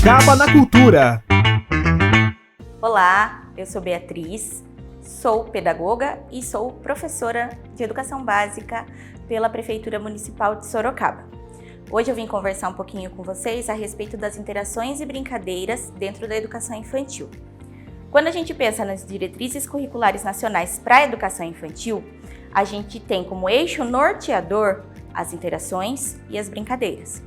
Sorocaba na Cultura. Olá, eu sou Beatriz, sou pedagoga e sou professora de Educação Básica pela Prefeitura Municipal de Sorocaba. Hoje eu vim conversar um pouquinho com vocês a respeito das interações e brincadeiras dentro da educação infantil. Quando a gente pensa nas diretrizes curriculares nacionais para a educação infantil, a gente tem como eixo norteador as interações e as brincadeiras.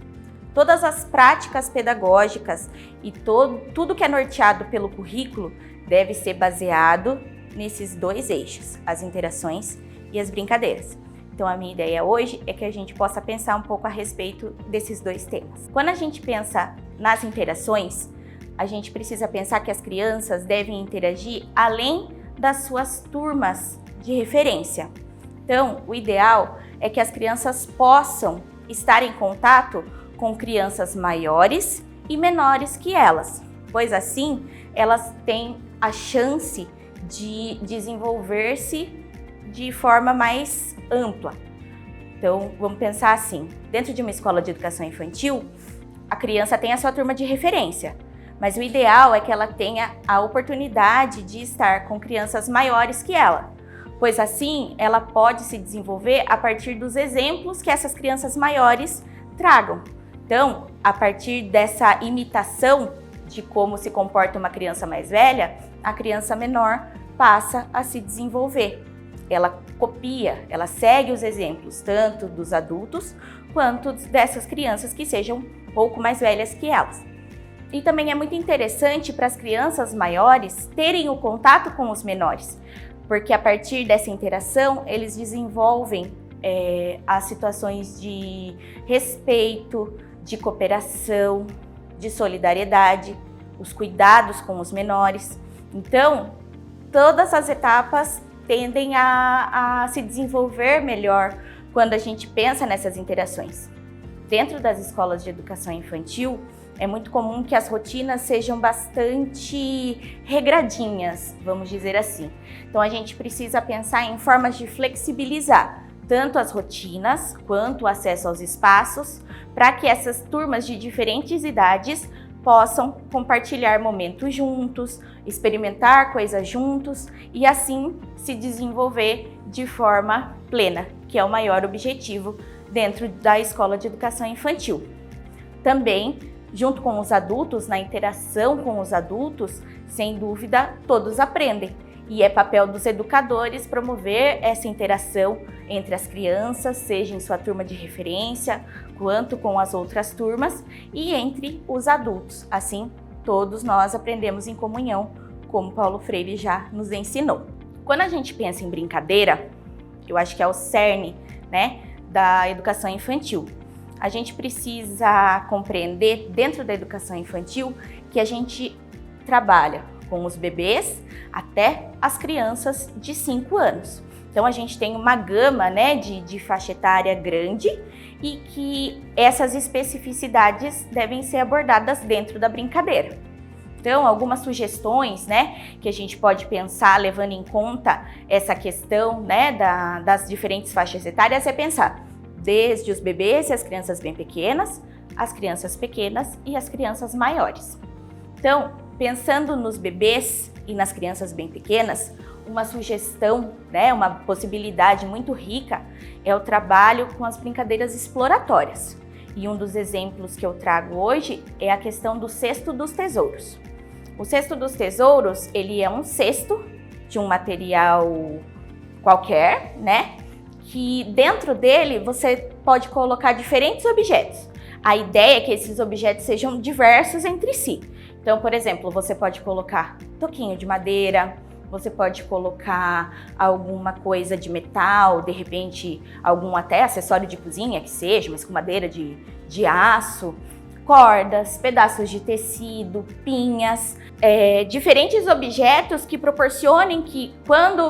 Todas as práticas pedagógicas e tudo que é norteado pelo currículo deve ser baseado nesses dois eixos, as interações e as brincadeiras. Então a minha ideia hoje é que a gente possa pensar um pouco a respeito desses dois temas. Quando a gente pensa nas interações, a gente precisa pensar que as crianças devem interagir além das suas turmas de referência. Então, o ideal é que as crianças possam estar em contato com crianças maiores e menores que elas, pois assim elas têm a chance de desenvolver-se de forma mais ampla. Então, vamos pensar assim, dentro de uma escola de educação infantil, a criança tem a sua turma de referência, mas o ideal é que ela tenha a oportunidade de estar com crianças maiores que ela, pois assim ela pode se desenvolver a partir dos exemplos que essas crianças maiores tragam. Então, a partir dessa imitação de como se comporta uma criança mais velha, a criança menor passa a se desenvolver. Ela copia, ela segue os exemplos tanto dos adultos quanto dessas crianças que sejam um pouco mais velhas que elas. E também é muito interessante para as crianças maiores terem o contato com os menores, porque a partir dessa interação eles desenvolvem as situações de respeito, de cooperação, de solidariedade, os cuidados com os menores. Então, todas as etapas tendem a se desenvolver melhor quando a gente pensa nessas interações. Dentro das escolas de educação infantil, é muito comum que as rotinas sejam bastante regradinhas, vamos dizer assim. Então, a gente precisa pensar em formas de flexibilizar tanto as rotinas quanto o acesso aos espaços, para que essas turmas de diferentes idades possam compartilhar momentos juntos, experimentar coisas juntos e assim se desenvolver de forma plena, que é o maior objetivo dentro da escola de educação infantil. Também, junto com os adultos, na interação com os adultos, sem dúvida, todos aprendem. E é papel dos educadores promover essa interação entre as crianças, seja em sua turma de referência, quanto com as outras turmas e entre os adultos. Assim, todos nós aprendemos em comunhão, como Paulo Freire já nos ensinou. Quando a gente pensa em brincadeira, eu acho que é o cerne, da educação infantil. A gente precisa compreender, dentro da educação infantil, que a gente trabalha com os bebês até as crianças de 5 anos. Então a gente tem uma gama de faixa etária grande e que essas especificidades devem ser abordadas dentro da brincadeira. Então, algumas sugestões que a gente pode pensar levando em conta essa questão das diferentes faixas etárias é pensar desde os bebês e as crianças bem pequenas, as crianças pequenas e as crianças maiores. Então, pensando nos bebês e nas crianças bem pequenas, uma sugestão, uma possibilidade muito rica é o trabalho com as brincadeiras exploratórias. E um dos exemplos que eu trago hoje é a questão do cesto dos tesouros. O cesto dos tesouros, ele é um cesto de um material qualquer, que dentro dele você pode colocar diferentes objetos. A ideia é que esses objetos sejam diversos entre si. Então, por exemplo, você pode colocar toquinho de madeira, você pode colocar alguma coisa de metal, de repente algum até acessório de cozinha que seja, mas com madeira de aço, cordas, pedaços de tecido, pinhas, diferentes objetos que proporcionem que quando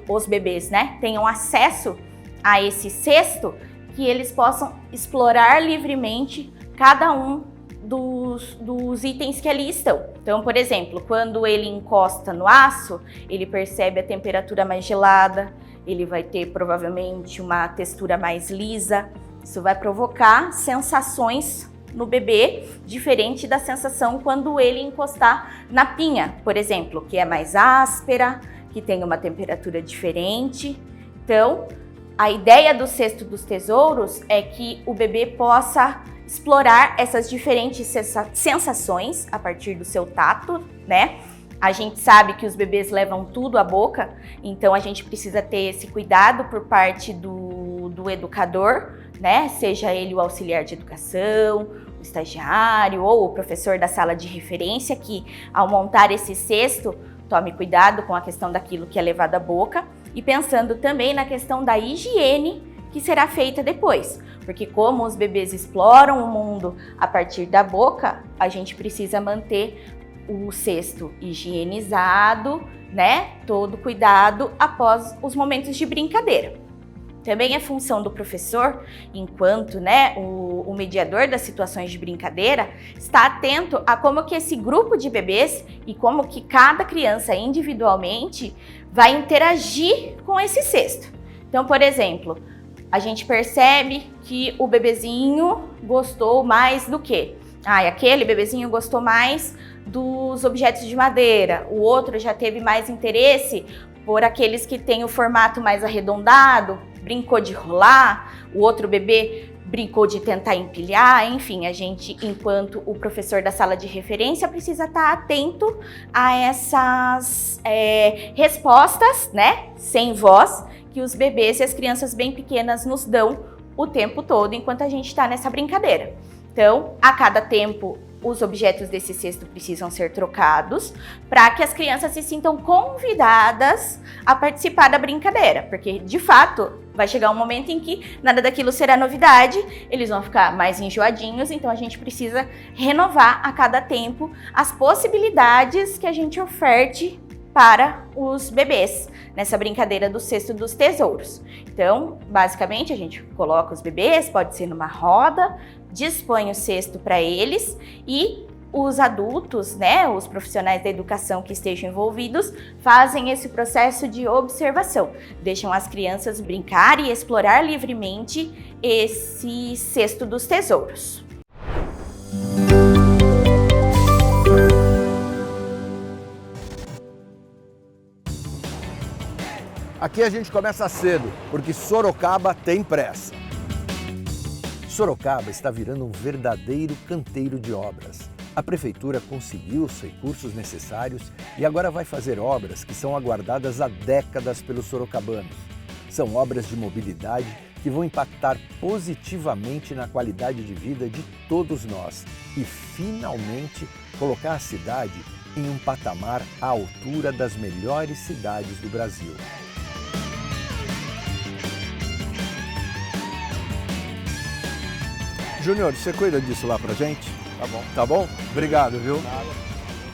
os bebês tenham acesso a esse cesto, que eles possam explorar livremente cada um dos itens que ali estão. Então, por exemplo, quando ele encosta no aço, ele percebe a temperatura mais gelada, ele vai ter provavelmente uma textura mais lisa. Isso vai provocar sensações no bebê, diferente da sensação quando ele encostar na pinha, por exemplo, que é mais áspera, que tem uma temperatura diferente. Então, a ideia do cesto dos tesouros é que o bebê possa explorar essas diferentes sensações a partir do seu tato, né? A gente sabe que os bebês levam tudo à boca, então a gente precisa ter esse cuidado por parte do educador, né? Seja ele o auxiliar de educação, o estagiário ou o professor da sala de referência, que ao montar esse cesto, tome cuidado com a questão daquilo que é levado à boca e pensando também na questão da higiene que será feita depois. Porque como os bebês exploram o mundo a partir da boca, a gente precisa manter o cesto higienizado, né? Todo cuidado após os momentos de brincadeira. Também é função do professor, enquanto, né, o mediador das situações de brincadeira, estar atento a como que esse grupo de bebês e como que cada criança individualmente vai interagir com esse cesto. Então, por exemplo, a gente percebe que o bebezinho gostou mais do quê? Aquele bebezinho gostou mais dos objetos de madeira, o outro já teve mais interesse por aqueles que têm o formato mais arredondado, brincou de rolar, o outro bebê brincou de tentar empilhar, enfim, a gente, enquanto o professor da sala de referência, precisa estar atento a essas respostas, né, sem voz, que os bebês e as crianças bem pequenas nos dão o tempo todo enquanto a gente está nessa brincadeira. Então, a cada tempo, os objetos desse cesto precisam ser trocados para que as crianças se sintam convidadas a participar da brincadeira, porque, de fato, vai chegar um momento em que nada daquilo será novidade, eles vão ficar mais enjoadinhos, então a gente precisa renovar a cada tempo as possibilidades que a gente oferte para os bebês nessa brincadeira do cesto dos tesouros. Então, basicamente, a gente coloca os bebês, pode ser numa roda, dispõe o cesto para eles e os adultos, né, os profissionais da educação que estejam envolvidos, fazem esse processo de observação, deixam as crianças brincar e explorar livremente esse cesto dos tesouros. Aqui a gente começa cedo, porque Sorocaba tem pressa. Sorocaba está virando um verdadeiro canteiro de obras. A prefeitura conseguiu os recursos necessários e agora vai fazer obras que são aguardadas há décadas pelos sorocabanos. São obras de mobilidade que vão impactar positivamente na qualidade de vida de todos nós e, finalmente, colocar a cidade em um patamar à altura das melhores cidades do Brasil. Júnior, você cuida disso lá pra gente? Tá bom. Tá bom? Obrigado, viu? Nada.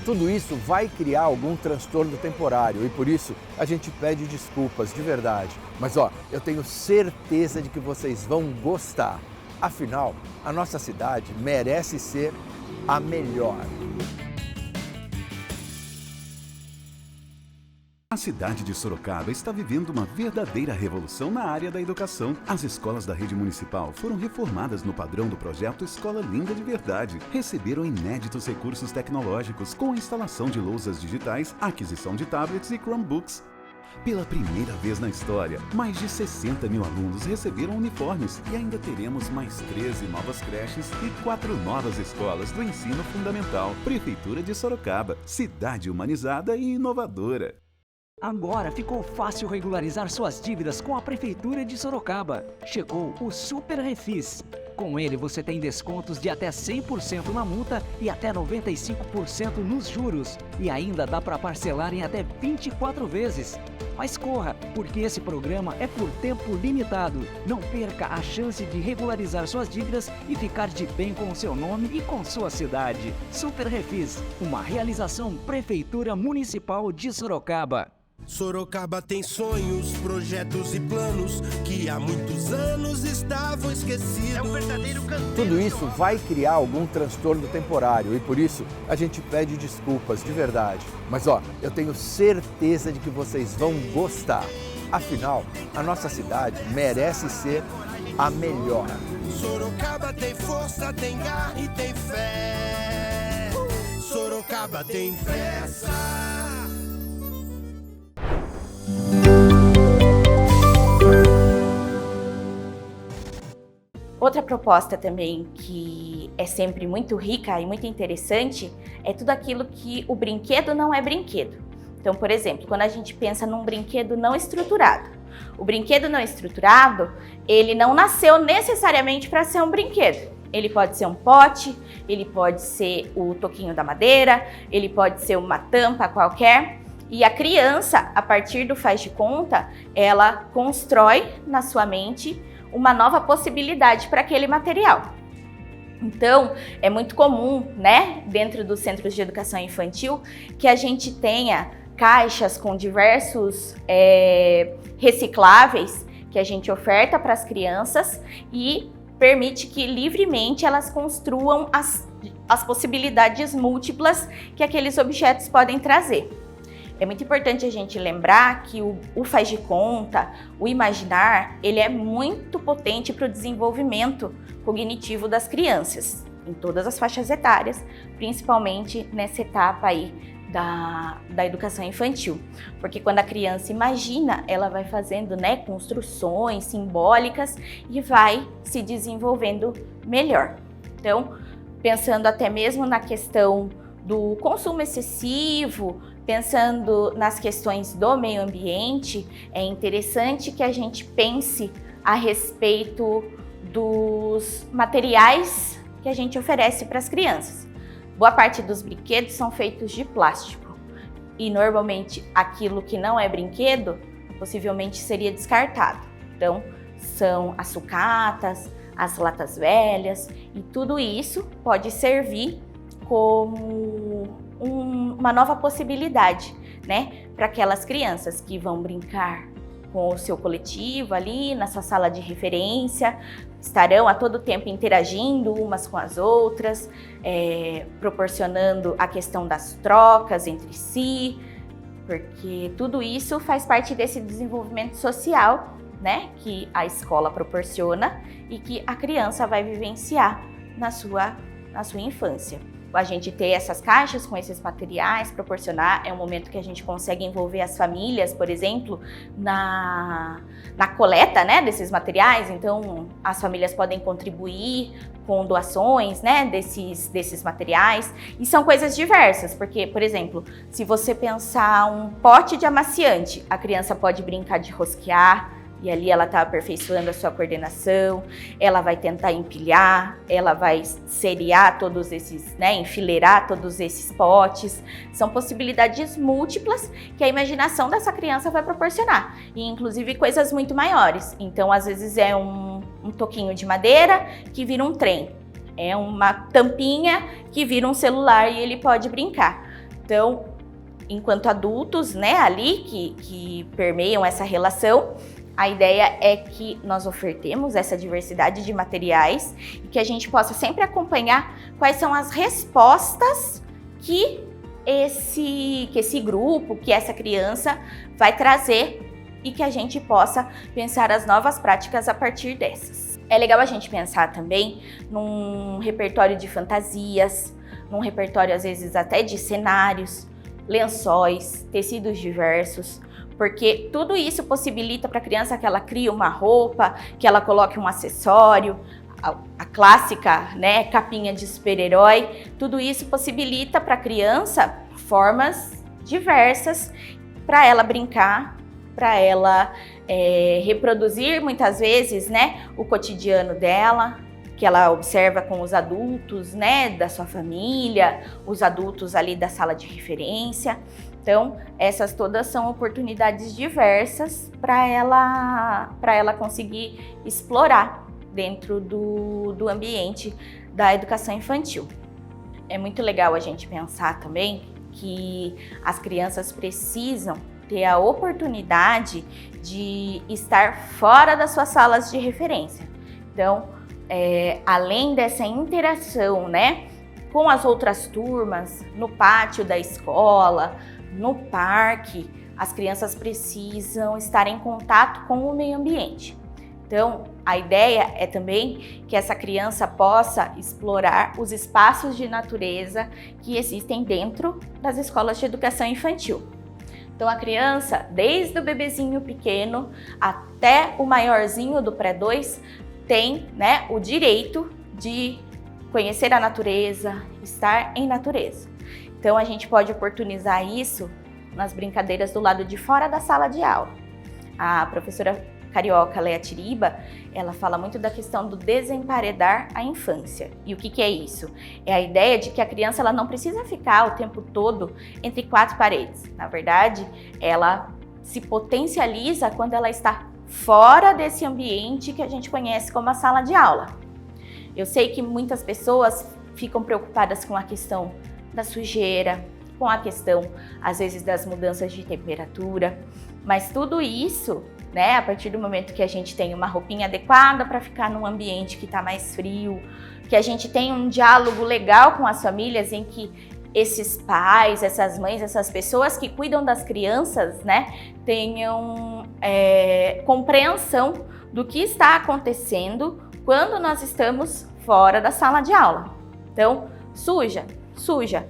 Tudo isso vai criar algum transtorno temporário e por isso a gente pede desculpas de verdade. Mas eu tenho certeza de que vocês vão gostar. Afinal, a nossa cidade merece ser a melhor. A cidade de Sorocaba está vivendo uma verdadeira revolução na área da educação. As escolas da rede municipal foram reformadas no padrão do projeto Escola Linda de Verdade. Receberam inéditos recursos tecnológicos com a instalação de lousas digitais, aquisição de tablets e Chromebooks. Pela primeira vez na história, mais de 60 mil alunos receberam uniformes e ainda teremos mais 13 novas creches e 4 novas escolas do ensino fundamental. Prefeitura de Sorocaba, cidade humanizada e inovadora. Agora ficou fácil regularizar suas dívidas com a Prefeitura de Sorocaba. Chegou o Super Refis. Com ele você tem descontos de até 100% na multa e até 95% nos juros. E ainda dá para parcelar em até 24 vezes. Mas corra, porque esse programa é por tempo limitado. Não perca a chance de regularizar suas dívidas e ficar de bem com o seu nome e com sua cidade. Super Refis, uma realização Prefeitura Municipal de Sorocaba. Sorocaba tem sonhos, projetos e planos que há muitos anos estavam esquecidos. É um verdadeiro canteiro. Tudo isso vai criar algum transtorno temporário e por isso a gente pede desculpas de verdade. Mas eu tenho certeza de que vocês vão gostar. Afinal, a nossa cidade merece ser a melhor. Sorocaba tem força, tem garra e tem fé. Sorocaba tem pressa. Outra proposta também que é sempre muito rica e muito interessante é tudo aquilo que o brinquedo não é brinquedo. Então, por exemplo, quando a gente pensa num brinquedo não estruturado, o brinquedo não estruturado, ele não nasceu necessariamente para ser um brinquedo. Ele pode ser um pote, ele pode ser o toquinho da madeira, ele pode ser uma tampa qualquer. E a criança, a partir do faz de conta, ela constrói na sua mente uma nova possibilidade para aquele material. Então, é muito comum, né, dentro dos centros de educação infantil, que a gente tenha caixas com diversos recicláveis que a gente oferta para as crianças e permite que livremente elas construam as possibilidades múltiplas que aqueles objetos podem trazer. É muito importante a gente lembrar que o faz de conta, o imaginar, ele é muito potente para o desenvolvimento cognitivo das crianças, em todas as faixas etárias, principalmente nessa etapa aí da educação infantil. Porque quando a criança imagina, ela vai fazendo, né, construções simbólicas e vai se desenvolvendo melhor. Então, pensando até mesmo na questão do consumo excessivo, pensando nas questões do meio ambiente, é interessante que a gente pense a respeito dos materiais que a gente oferece para as crianças. Boa parte dos brinquedos são feitos de plástico e normalmente aquilo que não é brinquedo possivelmente seria descartado. Então, são as sucatas, as latas velhas e tudo isso pode servir como uma nova possibilidade, né, para aquelas crianças que vão brincar com o seu coletivo ali na sua sala de referência, estarão a todo tempo interagindo umas com as outras, proporcionando a questão das trocas entre si, porque tudo isso faz parte desse desenvolvimento social, né, que a escola proporciona e que a criança vai vivenciar na sua infância. A gente ter essas caixas com esses materiais, proporcionar, é um momento que a gente consegue envolver as famílias, por exemplo, na coleta, né, desses materiais. Então, as famílias podem contribuir com doações, né, desses materiais. E são coisas diversas, porque, por exemplo, se você pensar um pote de amaciante, a criança pode brincar de rosquear, e ali ela está aperfeiçoando a sua coordenação, ela vai tentar empilhar, ela vai seriar todos esses, né, enfileirar todos esses potes. São possibilidades múltiplas que a imaginação dessa criança vai proporcionar, e inclusive coisas muito maiores. Então, às vezes é um toquinho de madeira que vira um trem, é uma tampinha que vira um celular e ele pode brincar. Então, enquanto adultos, né, ali que permeiam essa relação, a ideia é que nós ofertemos essa diversidade de materiais e que a gente possa sempre acompanhar quais são as respostas que esse grupo, que essa criança vai trazer e que a gente possa pensar as novas práticas a partir dessas. É legal a gente pensar também num repertório de fantasias, num repertório às vezes até de cenários, lençóis, tecidos diversos, porque tudo isso possibilita para a criança que ela crie uma roupa, que ela coloque um acessório, a clássica, né, capinha de super-herói. Tudo isso possibilita para a criança formas diversas para ela brincar, para ela reproduzir muitas vezes, né, o cotidiano dela, que ela observa com os adultos, né, da sua família, os adultos ali da sala de referência. Então, essas todas são oportunidades diversas para ela conseguir explorar dentro do ambiente da educação infantil. É muito legal a gente pensar também que as crianças precisam ter a oportunidade de estar fora das suas salas de referência. Então, além dessa interação, né, com as outras turmas, no pátio da escola, no parque, as crianças precisam estar em contato com o meio ambiente. Então, a ideia é também que essa criança possa explorar os espaços de natureza que existem dentro das escolas de educação infantil. Então, a criança, desde o bebezinho pequeno até o maiorzinho do pré-2, tem, né, o direito de conhecer a natureza, estar em natureza. Então, a gente pode oportunizar isso nas brincadeiras do lado de fora da sala de aula. A professora carioca Léa Tiriba, ela fala muito da questão do desemparedar a infância. E o que é isso? É a ideia de que a criança ela não precisa ficar o tempo todo entre quatro paredes. Na verdade, ela se potencializa quando ela está fora desse ambiente que a gente conhece como a sala de aula. Eu sei que muitas pessoas ficam preocupadas com a questão da sujeira, com a questão, às vezes, das mudanças de temperatura, mas tudo isso, né, a partir do momento que a gente tem uma roupinha adequada para ficar num ambiente que está mais frio, que a gente tem um diálogo legal com as famílias em que esses pais, essas mães, essas pessoas que cuidam das crianças, né, tenham compreensão do que está acontecendo quando nós estamos fora da sala de aula. Então, suja,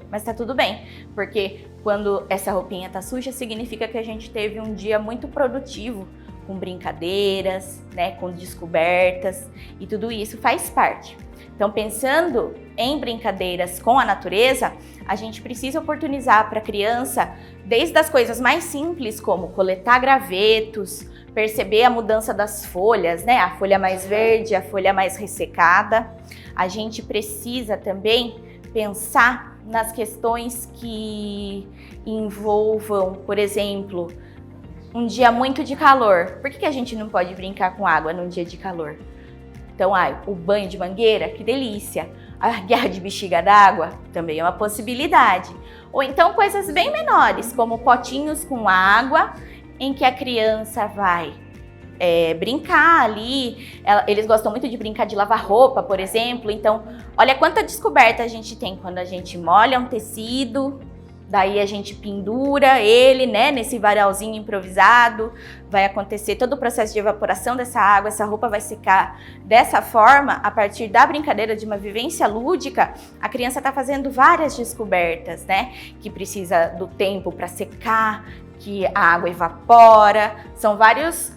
mas tá tudo bem, porque quando essa roupinha tá suja, significa que a gente teve um dia muito produtivo, com brincadeiras, né, com descobertas, e tudo isso faz parte. Então, pensando em brincadeiras com a natureza, a gente precisa oportunizar para a criança, desde as coisas mais simples, como coletar gravetos, perceber a mudança das folhas, né, a folha mais verde, a folha mais ressecada. A gente precisa também pensar nas questões que envolvam, por exemplo, um dia muito de calor. Por que a gente não pode brincar com água num dia de calor? Então, o banho de mangueira, que delícia. A guerra de bexiga d'água também é uma possibilidade. Ou então coisas bem menores, como potinhos com água, em que a criança vai brincar ali. Eles gostam muito de brincar de lavar roupa, por exemplo. Então, olha quanta descoberta a gente tem quando a gente molha um tecido, daí a gente pendura ele, né, nesse varalzinho improvisado, vai acontecer todo o processo de evaporação dessa água, essa roupa vai secar dessa forma, a partir da brincadeira de uma vivência lúdica, a criança está fazendo várias descobertas, né, que precisa do tempo para secar, que a água evapora, são vários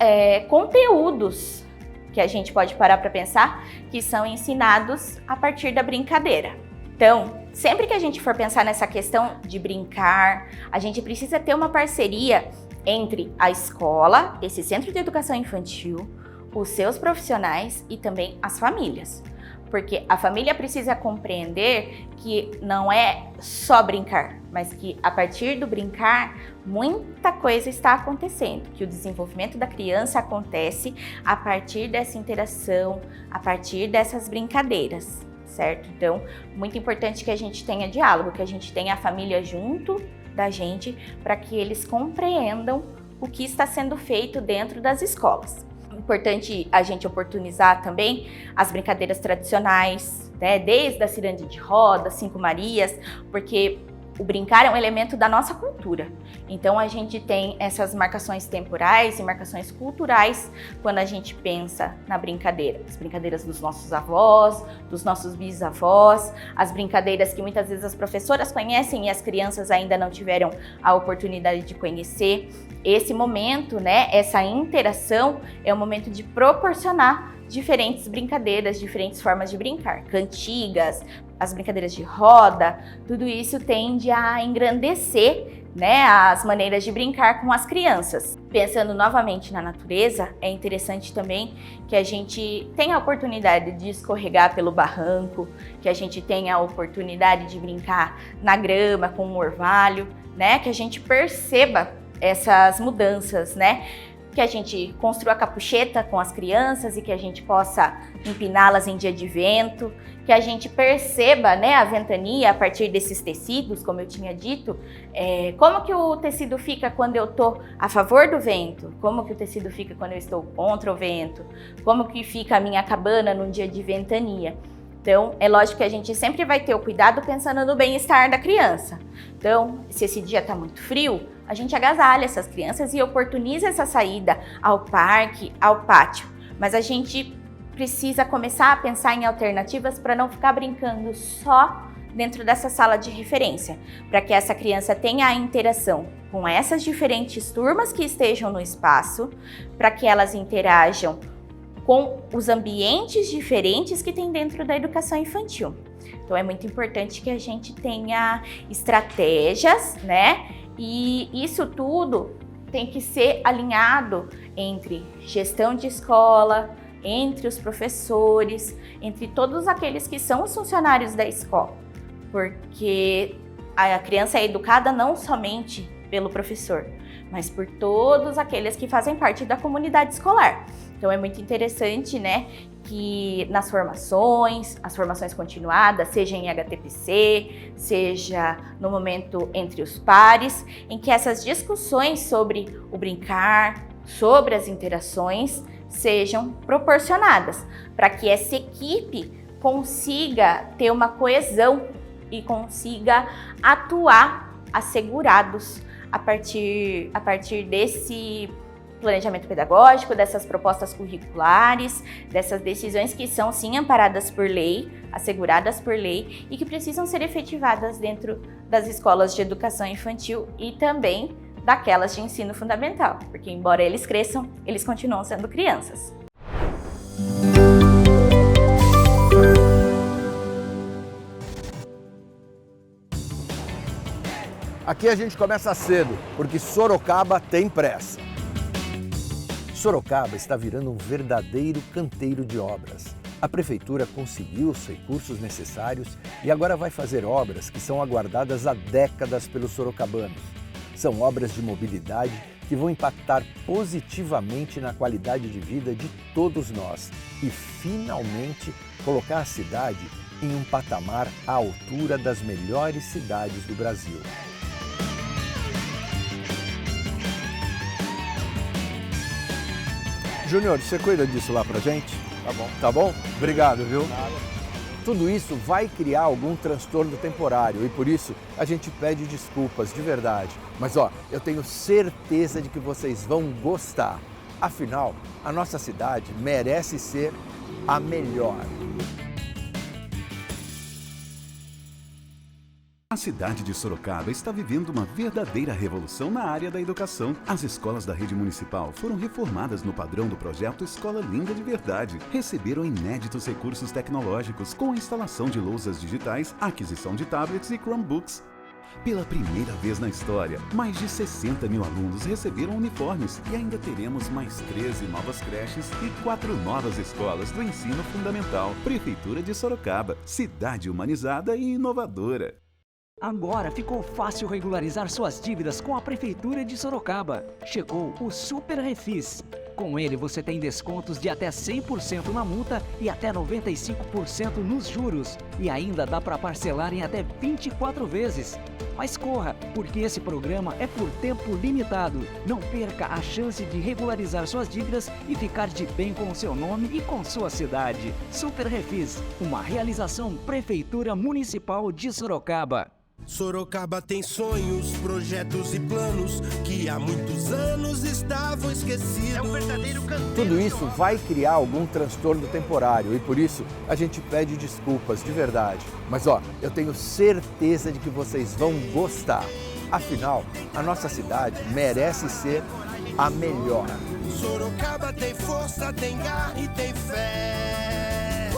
conteúdos que a gente pode parar para pensar que são ensinados a partir da brincadeira. Então, sempre que a gente for pensar nessa questão de brincar, a gente precisa ter uma parceria entre a escola, esse centro de educação infantil, os seus profissionais e também as famílias. Porque a família precisa compreender que não é só brincar, mas que a partir do brincar, muita coisa está acontecendo, que o desenvolvimento da criança acontece a partir dessa interação, a partir dessas brincadeiras. Certo? Então, muito importante que a gente tenha diálogo, que a gente tenha a família junto da gente, para que eles compreendam o que está sendo feito dentro das escolas. Importante a gente oportunizar também as brincadeiras tradicionais, né? Desde a ciranda de roda, 5 Marias, porque o brincar é um elemento da nossa cultura. Então, a gente tem essas marcações temporais e marcações culturais quando a gente pensa na brincadeira. As brincadeiras dos nossos avós, dos nossos bisavós, as brincadeiras que muitas vezes as professoras conhecem e as crianças ainda não tiveram a oportunidade de conhecer. Esse momento, né, essa interação é o momento de proporcionar diferentes brincadeiras, diferentes formas de brincar, cantigas, as brincadeiras de roda, tudo isso tende a engrandecer, né, as maneiras de brincar com as crianças. Pensando novamente na natureza, é interessante também que a gente tenha a oportunidade de escorregar pelo barranco, que a gente tenha a oportunidade de brincar na grama com um orvalho, né, que a gente perceba essas mudanças, né, que a gente construa a capucheta com as crianças e que a gente possa empiná-las em dia de vento, que a gente perceba, né, a ventania a partir desses tecidos, como eu tinha dito, como que o tecido fica quando eu estou a favor do vento, como que o tecido fica quando eu estou contra o vento, como que fica a minha cabana num dia de ventania. Então, é lógico que a gente sempre vai ter o cuidado pensando no bem-estar da criança. Então, se esse dia está muito frio, a gente agasalha essas crianças e oportuniza essa saída ao parque, ao pátio. mas a gente precisa começar a pensar em alternativas para não ficar brincando só dentro dessa sala de referência, para que essa criança tenha a interação com essas diferentes turmas que estejam no espaço, para que elas interajam com os ambientes diferentes que tem dentro da educação infantil. Então é muito importante que a gente tenha estratégias, né? E isso tudo tem que ser alinhado entre gestão de escola, entre os professores, entre todos aqueles que são os funcionários da escola, porque a criança é educada não somente pelo professor, mas por todos aqueles que fazem parte da comunidade escolar. Então é muito interessante, né, que nas formações, as formações continuadas, seja em HTPC, seja no momento entre os pares, em que essas discussões sobre o brincar, sobre as interações, sejam proporcionadas, para que essa equipe consiga ter uma coesão e consiga atuar assegurados a partir desse planejamento pedagógico, dessas propostas curriculares, dessas decisões que são sim amparadas por lei, asseguradas por lei e que precisam ser efetivadas dentro das escolas de educação infantil e também daquelas de ensino fundamental, porque embora eles cresçam, eles continuam sendo crianças. Aqui a gente começa cedo, porque Sorocaba tem pressa. Sorocaba está virando um verdadeiro canteiro de obras. A prefeitura conseguiu os recursos necessários e agora vai fazer obras que são aguardadas há décadas pelos sorocabanos. São obras de mobilidade que vão impactar positivamente na qualidade de vida de todos nós e, finalmente, colocar a cidade em um patamar à altura das melhores cidades do Brasil. Júnior, você cuida disso lá pra gente? Tá bom. Tá bom? Obrigado, viu? Nada. Tudo isso vai criar algum transtorno temporário e por isso a gente pede desculpas de verdade. Mas eu tenho certeza de que vocês vão gostar. Afinal, a nossa cidade merece ser a melhor. A cidade de Sorocaba está vivendo uma verdadeira revolução na área da educação. As escolas da rede municipal foram reformadas no padrão do projeto Escola Linda de Verdade. Receberam inéditos recursos tecnológicos com a instalação de lousas digitais, aquisição de tablets e Chromebooks. Pela primeira vez na história, mais de 60 mil alunos receberam uniformes e ainda teremos mais 13 novas creches e 4 novas escolas do ensino fundamental. Prefeitura de Sorocaba, cidade humanizada e inovadora. Agora ficou fácil regularizar suas dívidas com a Prefeitura de Sorocaba. Chegou o Super Refis. Com ele você tem descontos de até 100% na multa e até 95% nos juros. E ainda dá para parcelar em até 24 vezes. Mas corra, porque esse programa é por tempo limitado. Não perca a chance de regularizar suas dívidas e ficar de bem com o seu nome e com sua cidade. Super Refis, uma realização Prefeitura Municipal de Sorocaba. Sorocaba tem sonhos, projetos e planos que há muitos anos estavam esquecidos. É um verdadeiro canteiro. Tudo isso vai criar algum transtorno temporário e por isso a gente pede desculpas de verdade. Mas eu tenho certeza de que vocês vão gostar. Afinal, a nossa cidade merece ser a melhor. Sorocaba tem força, tem garra e tem fé.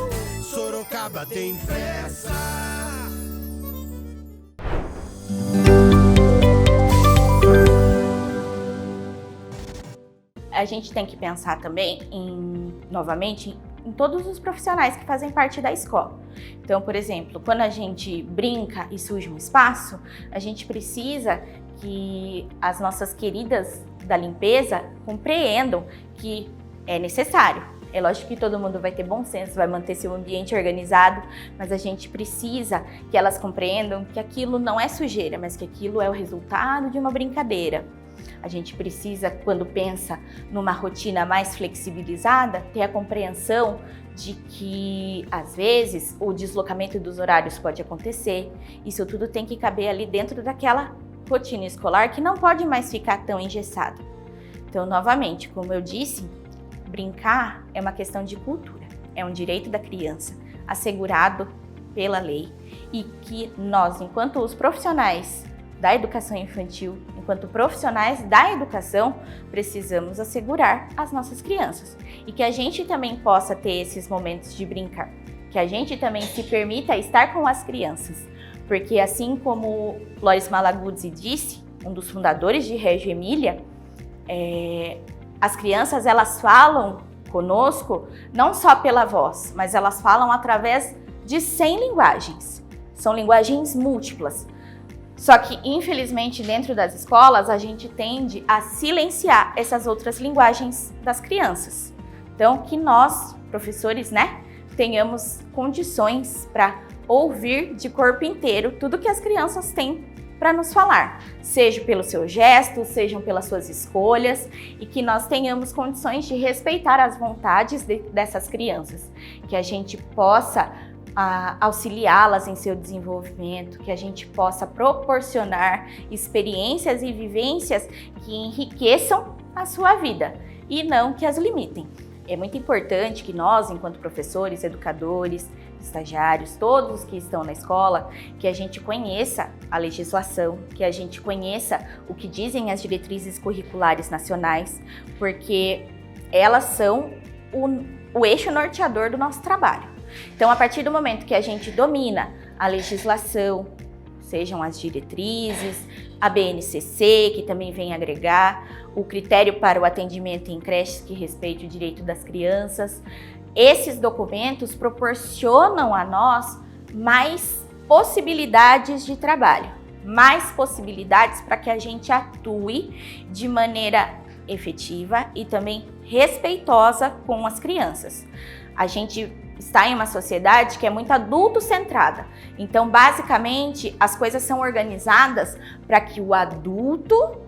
Sorocaba tem pressa. A gente tem que pensar também novamente, em todos os profissionais que fazem parte da escola. Então, por exemplo, quando a gente brinca e surge um espaço, a gente precisa que as nossas queridas da limpeza compreendam que é necessário. É lógico que todo mundo vai ter bom senso, vai manter seu ambiente organizado, mas a gente precisa que elas compreendam que aquilo não é sujeira, mas que aquilo é o resultado de uma brincadeira. A gente precisa, quando pensa numa rotina mais flexibilizada, ter a compreensão de que, às vezes, o deslocamento dos horários pode acontecer. Isso tudo tem que caber ali dentro daquela rotina escolar que não pode mais ficar tão engessada. Então, novamente, como eu disse, brincar é uma questão de cultura, é um direito da criança assegurado pela lei e que nós, enquanto os profissionais da educação infantil, enquanto profissionais da educação, precisamos assegurar às nossas crianças e que a gente também possa ter esses momentos de brincar, que a gente também se permita estar com as crianças, porque assim como Loris Malaguzzi disse, um dos fundadores de Reggio Emília, as crianças elas falam conosco não só pela voz, mas elas falam através de 100 linguagens. São linguagens múltiplas. Só que, infelizmente, dentro das escolas, a gente tende a silenciar essas outras linguagens das crianças. Então, que nós, professores, tenhamos condições para ouvir de corpo inteiro tudo que as crianças têm para nos falar, seja pelos seus gestos, sejam pelas suas escolhas, e que nós tenhamos condições de respeitar as vontades dessas crianças, que a gente possa auxiliá-las em seu desenvolvimento, que a gente possa proporcionar experiências e vivências que enriqueçam a sua vida e não que as limitem. É muito importante que nós, enquanto professores, educadores, estagiários, todos que estão na escola, que a gente conheça a legislação, que a gente conheça o que dizem as diretrizes curriculares nacionais, porque elas são o eixo norteador do nosso trabalho. Então, a partir do momento que a gente domina a legislação, sejam as diretrizes, a BNCC, que também vem agregar, o critério para o atendimento em creches que respeite o direito das crianças, esses documentos proporcionam a nós mais possibilidades de trabalho, mais possibilidades para que a gente atue de maneira efetiva e também respeitosa com as crianças. A gente está em uma sociedade que é muito adulto-centrada. Então, basicamente, as coisas são organizadas para que o adulto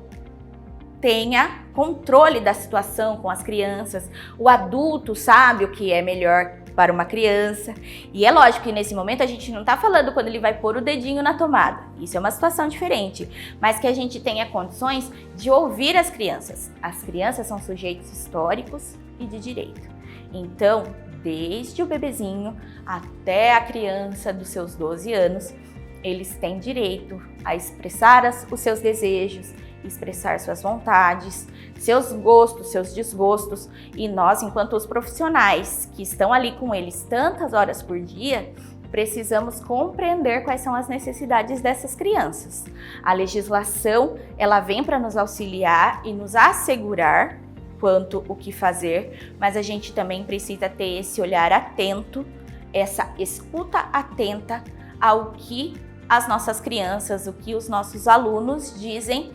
tenha controle da situação com as crianças. O adulto sabe o que é melhor para uma criança. E é lógico que nesse momento a gente não está falando quando ele vai pôr o dedinho na tomada. Isso é uma situação diferente. Mas que a gente tenha condições de ouvir as crianças. As crianças são sujeitos históricos e de direito. Então, desde o bebezinho até a criança dos seus 12 anos, eles têm direito a expressar os seus desejos, expressar suas vontades, seus gostos, seus desgostos. E nós, enquanto os profissionais que estão ali com eles tantas horas por dia, precisamos compreender quais são as necessidades dessas crianças. A legislação, ela vem para nos auxiliar e nos assegurar quanto o que fazer, mas a gente também precisa ter esse olhar atento, essa escuta atenta ao que as nossas crianças, o que os nossos alunos dizem,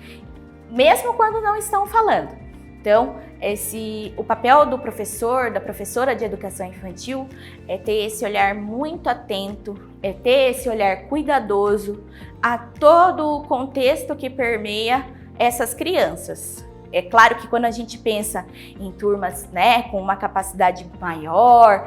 mesmo quando não estão falando. Então, o papel do professor, da professora de educação infantil é ter esse olhar muito atento, é ter esse olhar cuidadoso a todo o contexto que permeia essas crianças. É claro que quando a gente pensa em turmas, com uma capacidade maior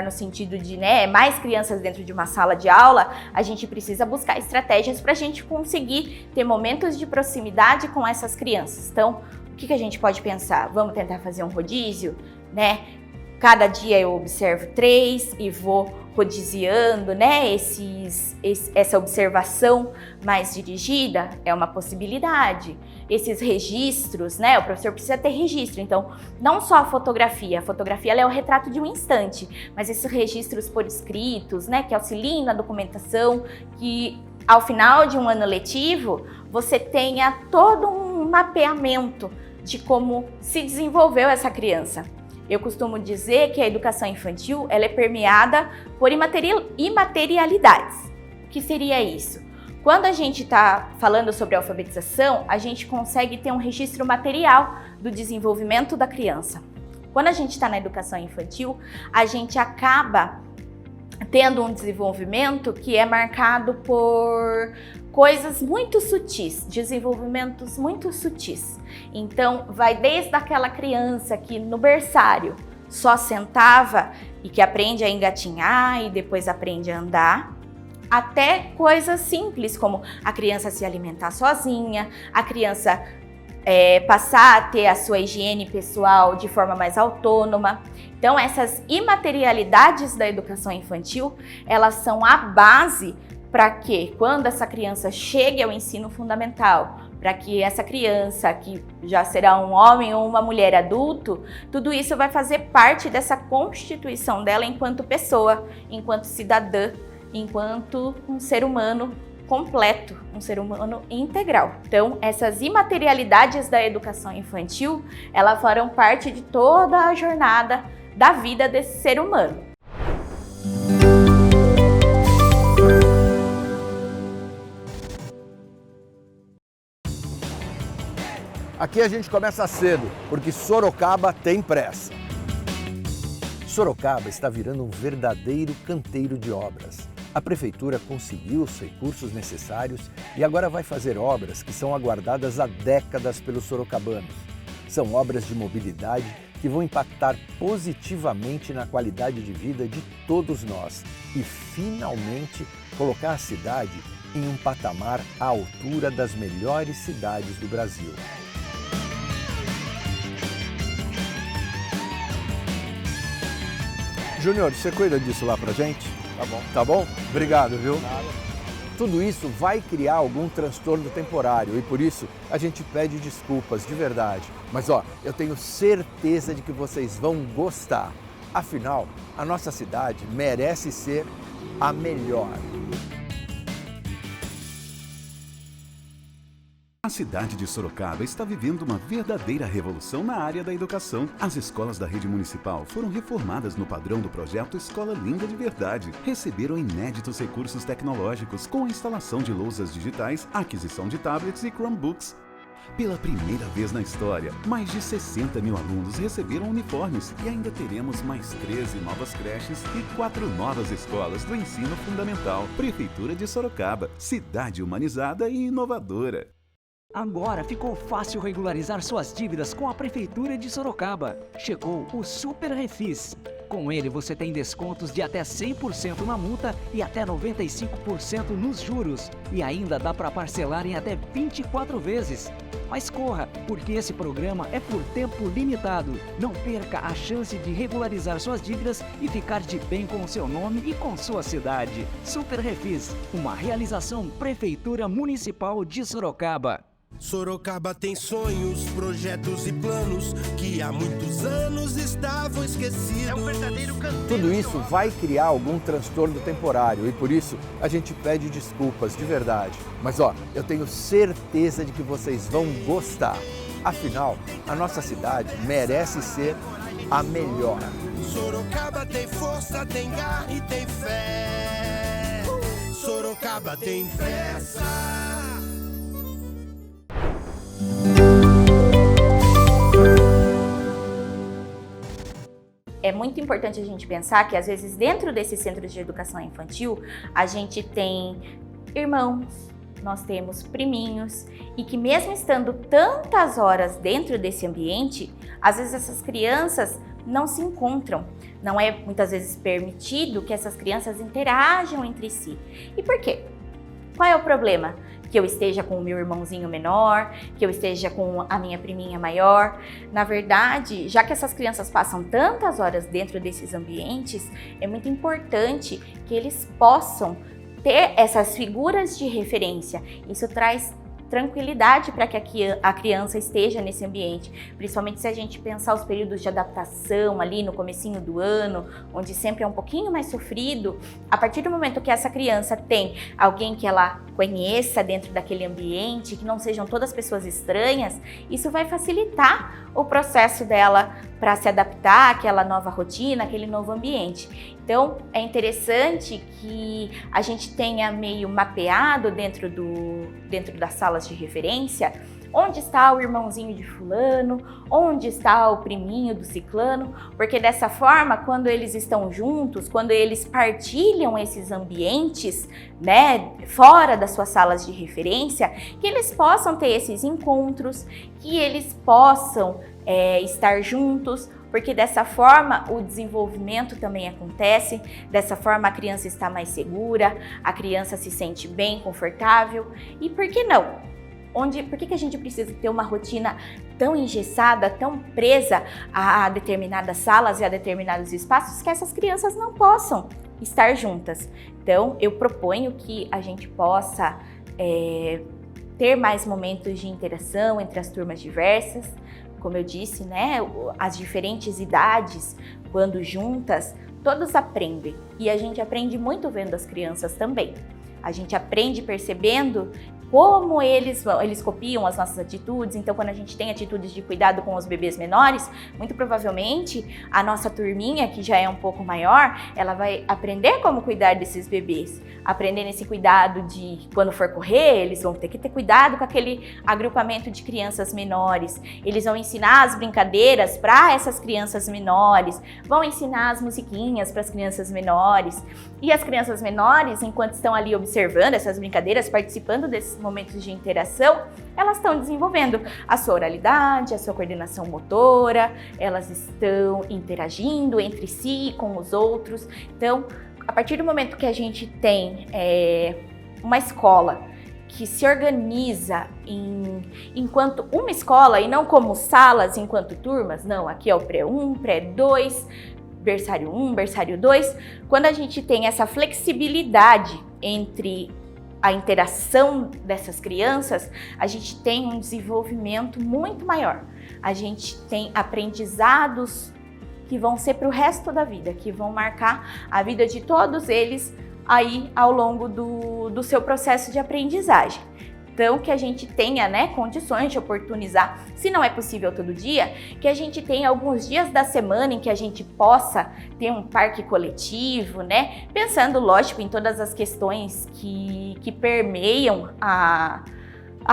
no sentido de, mais crianças dentro de uma sala de aula, a gente precisa buscar estratégias para a gente conseguir ter momentos de proximidade com essas crianças. Então, o que a gente pode pensar? Vamos tentar fazer um rodízio, Cada dia eu observo 3 e vou rodiziando, essa observação mais dirigida é uma possibilidade. Esses registros, o professor precisa ter registro. Então, não só a fotografia ela é o retrato de um instante, mas esses registros por escritos, que auxiliem na documentação, que ao final de um ano letivo, você tenha todo um mapeamento de como se desenvolveu essa criança. Eu costumo dizer que a educação infantil ela é permeada por imaterialidades. O que seria isso? Quando a gente está falando sobre alfabetização, a gente consegue ter um registro material do desenvolvimento da criança. Quando a gente está na educação infantil, a gente acaba tendo um desenvolvimento que é marcado por coisas muito sutis, desenvolvimentos muito sutis. Então, vai desde aquela criança que no berçário só sentava e que aprende a engatinhar e depois aprende a andar, até coisas simples como a criança se alimentar sozinha, a criança passar a ter a sua higiene pessoal de forma mais autônoma. Então, essas imaterialidades da educação infantil, elas são a base para que, quando essa criança chegue ao ensino fundamental, para que essa criança, que já será um homem ou uma mulher adulto, tudo isso vai fazer parte dessa constituição dela enquanto pessoa, enquanto cidadã, enquanto um ser humano completo, um ser humano integral. Então, essas imaterialidades da educação infantil, elas farão parte de toda a jornada da vida desse ser humano. Aqui a gente começa cedo, porque Sorocaba tem pressa. Sorocaba está virando um verdadeiro canteiro de obras. A prefeitura conseguiu os recursos necessários e agora vai fazer obras que são aguardadas há décadas pelos sorocabanos. São obras de mobilidade que vão impactar positivamente na qualidade de vida de todos nós e, finalmente, colocar a cidade em um patamar à altura das melhores cidades do Brasil. Júnior, você cuida disso lá pra gente? Tá bom. Tá bom? Obrigado, viu? Nada. Tudo isso vai criar algum transtorno temporário e por isso a gente pede desculpas de verdade. Mas eu tenho certeza de que vocês vão gostar. Afinal, a nossa cidade merece ser a melhor. A cidade de Sorocaba está vivendo uma verdadeira revolução na área da educação. As escolas da rede municipal foram reformadas no padrão do projeto Escola Linda de Verdade. Receberam inéditos recursos tecnológicos com a instalação de lousas digitais, aquisição de tablets e Chromebooks. Pela primeira vez na história, mais de 60 mil alunos receberam uniformes e ainda teremos mais 13 novas creches e 4 novas escolas do ensino fundamental. Prefeitura de Sorocaba, cidade humanizada e inovadora. Agora ficou fácil regularizar suas dívidas com a Prefeitura de Sorocaba. Chegou o Super Refis. Com ele você tem descontos de até 100% na multa e até 95% nos juros. E ainda dá para parcelar em até 24 vezes. Mas corra, porque esse programa é por tempo limitado. Não perca a chance de regularizar suas dívidas e ficar de bem com o seu nome e com sua cidade. Super Refis, uma realização Prefeitura Municipal de Sorocaba. Sorocaba tem sonhos, projetos e planos que há muitos anos estavam esquecidos. É um verdadeiro canteiro. Tudo isso vai criar algum transtorno temporário e por isso a gente pede desculpas de verdade. Mas eu tenho certeza de que vocês vão gostar. Afinal, a nossa cidade merece ser a melhor. Sorocaba tem força, tem garra e tem fé. Sorocaba tem pressa. É muito importante a gente pensar que, às vezes, dentro desses centros de educação infantil, a gente tem irmãos, nós temos priminhos, e que mesmo estando tantas horas dentro desse ambiente, às vezes essas crianças não se encontram. Não é muitas vezes permitido que essas crianças interajam entre si. E por quê? Qual é o problema? Que eu esteja com o meu irmãozinho menor, que eu esteja com a minha priminha maior. Na verdade, já que essas crianças passam tantas horas dentro desses ambientes, é muito importante que eles possam ter essas figuras de referência. Isso traz tranquilidade para que a criança esteja nesse ambiente, principalmente se a gente pensar os períodos de adaptação ali no comecinho do ano, onde sempre é um pouquinho mais sofrido. A partir do momento que essa criança tem alguém que ela conheça dentro daquele ambiente, que não sejam todas pessoas estranhas, isso vai facilitar o processo dela para se adaptar àquela nova rotina, àquele novo ambiente. Então, é interessante que a gente tenha meio mapeado dentro das salas de referência onde está o irmãozinho de fulano, onde está o priminho do ciclano, porque dessa forma, quando eles estão juntos, quando eles partilham esses ambientes, né, fora das suas salas de referência, que eles possam ter esses encontros, que eles possam estar juntos, porque dessa forma o desenvolvimento também acontece, dessa forma a criança está mais segura, a criança se sente bem, confortável, e por que não? Por que a gente precisa ter uma rotina tão engessada, tão presa a determinadas salas e a determinados espaços que essas crianças não possam estar juntas? Então, eu proponho que a gente possa ter mais momentos de interação entre as turmas diversas. Como eu disse, né, as diferentes idades, quando juntas, todos aprendem. E a gente aprende muito vendo as crianças também. A gente aprende percebendo como eles copiam as nossas atitudes. Então, quando a gente tem atitudes de cuidado com os bebês menores, muito provavelmente a nossa turminha, que já é um pouco maior, ela vai aprender como cuidar desses bebês. Aprender esse cuidado de, quando for correr, eles vão ter que ter cuidado com aquele agrupamento de crianças menores. Eles vão ensinar as brincadeiras para essas crianças menores, vão ensinar as musiquinhas para as crianças menores. E as crianças menores, enquanto estão ali observando essas brincadeiras, participando desses momentos de interação, elas estão desenvolvendo a sua oralidade, a sua coordenação motora, elas estão interagindo entre si, com os outros. Então, a partir do momento que a gente tem uma escola que se organiza enquanto uma escola e não como salas enquanto turmas, não, aqui é o pré-1, pré-2, berçário 1, berçário 2, quando a gente tem essa flexibilidade entre a interação dessas crianças, a gente tem um desenvolvimento muito maior. A gente tem aprendizados que vão ser para o resto da vida, que vão marcar a vida de todos eles aí ao longo do seu processo de aprendizagem. Então, que a gente tenha, né, condições de oportunizar, se não é possível todo dia, que a gente tenha alguns dias da semana em que a gente possa ter um parque coletivo, né, pensando, lógico, em todas as questões que permeiam a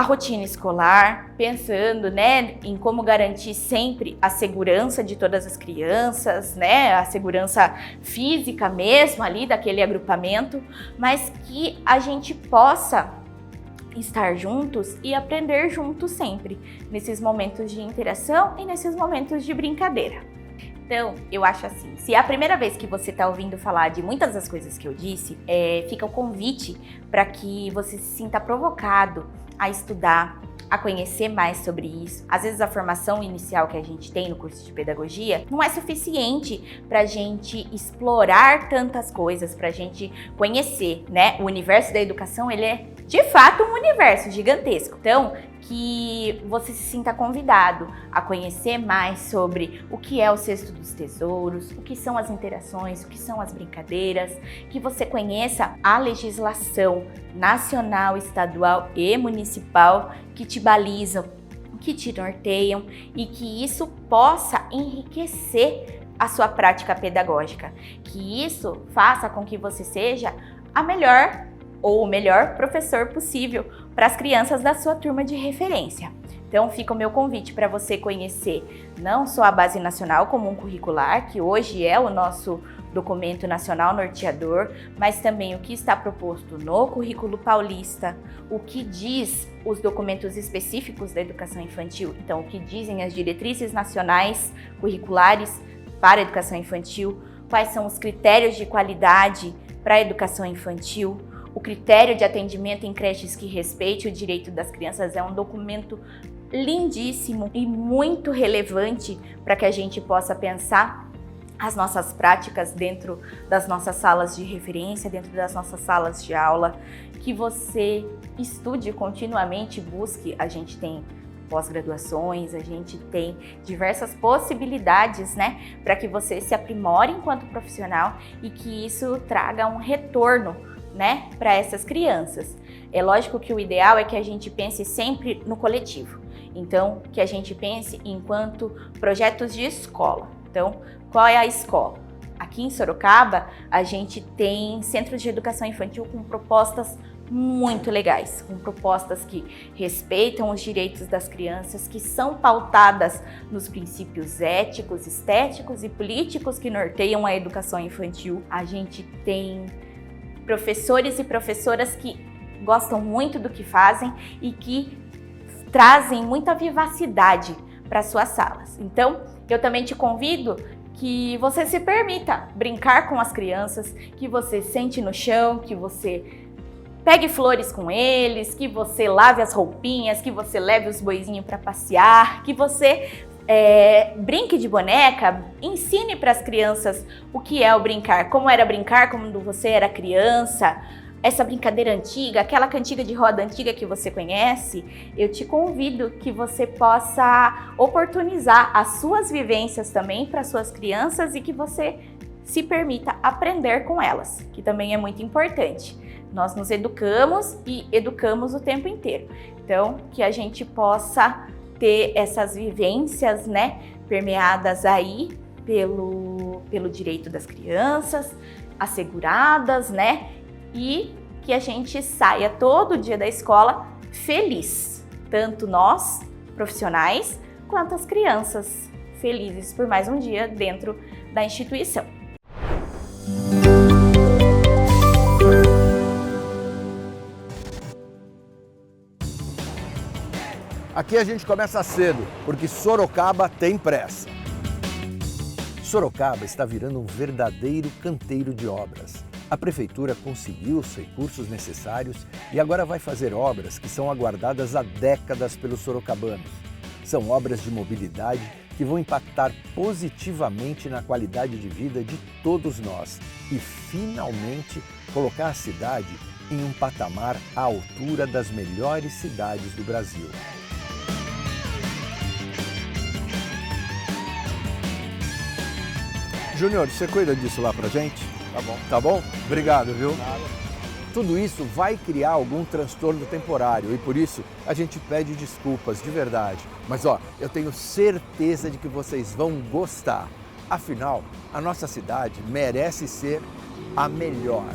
rotina escolar, pensando, né, em como garantir sempre a segurança de todas as crianças, né, a segurança física mesmo ali daquele agrupamento, mas que a gente possa estar juntos e aprender juntos sempre, nesses momentos de interação e nesses momentos de brincadeira. Então, eu acho assim, se é a primeira vez que você está ouvindo falar de muitas das coisas que eu disse, fica o convite para que você se sinta provocado a estudar, a conhecer mais sobre isso. Às vezes a formação inicial que a gente tem no curso de pedagogia não é suficiente para a gente explorar tantas coisas, para a gente conhecer, né? O universo da educação, ele é de fato um universo gigantesco. Então, que você se sinta convidado a conhecer mais sobre o que é o Cesto dos Tesouros, o que são as interações, o que são as brincadeiras, que você conheça a legislação nacional, estadual e municipal que te balizam, que te norteiam e que isso possa enriquecer a sua prática pedagógica, que isso faça com que você seja a melhor ou o melhor professor possível para as crianças da sua turma de referência. Então fica o meu convite para você conhecer não só a Base Nacional Comum Curricular, que hoje é o nosso documento nacional norteador, mas também o que está proposto no Currículo Paulista, o que diz os documentos específicos da educação infantil, então o que dizem as diretrizes nacionais curriculares para a educação infantil, quais são os critérios de qualidade para a educação infantil, o critério de atendimento em creches que respeite o direito das crianças. É um documento lindíssimo e muito relevante para que a gente possa pensar as nossas práticas dentro das nossas salas de referência, dentro das nossas salas de aula, que você estude continuamente, busque. A gente tem pós-graduações, a gente tem diversas possibilidades, né, para que você se aprimore enquanto profissional e que isso traga um retorno, né, para essas crianças. É lógico que o ideal é que a gente pense sempre no coletivo. Então, que a gente pense enquanto projetos de escola. Então, qual é a escola? Aqui em Sorocaba, a gente tem centros de educação infantil com propostas muito legais, com propostas que respeitam os direitos das crianças, que são pautadas nos princípios éticos, estéticos e políticos que norteiam a educação infantil. A gente tem professores e professoras que gostam muito do que fazem e que trazem muita vivacidade para suas salas. Então, eu também te convido que você se permita brincar com as crianças, que você sente no chão, que você pegue flores com eles, que você lave as roupinhas, que você leve os boizinhos para passear, que você brinque de boneca, ensine para as crianças o que é o brincar, como era brincar quando você era criança, essa brincadeira antiga, aquela cantiga de roda antiga que você conhece. Eu te convido que você possa oportunizar as suas vivências também para suas crianças e que você se permita aprender com elas, que também é muito importante. Nós nos educamos e educamos o tempo inteiro. Então, que a gente possa ter essas vivências, né, permeadas aí pelo direito das crianças, asseguradas, né, e que a gente saia todo dia da escola feliz, tanto nós, profissionais, quanto as crianças felizes por mais um dia dentro da instituição. Aqui a gente começa cedo, porque Sorocaba tem pressa. Sorocaba está virando um verdadeiro canteiro de obras. A Prefeitura conseguiu os recursos necessários e agora vai fazer obras que são aguardadas há décadas pelos sorocabanos. São obras de mobilidade que vão impactar positivamente na qualidade de vida de todos nós e, finalmente, colocar a cidade em um patamar à altura das melhores cidades do Brasil. Júnior, você cuida disso lá pra gente? Tá bom. Tá bom? Obrigado, viu? Nada. Tudo isso vai criar algum transtorno temporário e por isso a gente pede desculpas de verdade. Mas eu tenho certeza de que vocês vão gostar. Afinal, a nossa cidade merece ser a melhor.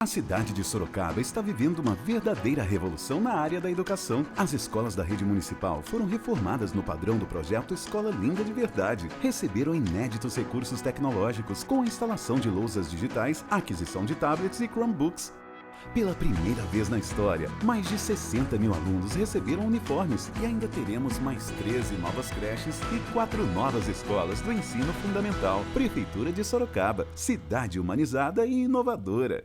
A cidade de Sorocaba está vivendo uma verdadeira revolução na área da educação. As escolas da rede municipal foram reformadas no padrão do projeto Escola Linda de Verdade. Receberam inéditos recursos tecnológicos com a instalação de lousas digitais, aquisição de tablets e Chromebooks. Pela primeira vez na história, mais de 60 mil alunos receberam uniformes e ainda teremos mais 13 novas creches e 4 novas escolas do ensino fundamental. Prefeitura de Sorocaba, cidade humanizada e inovadora.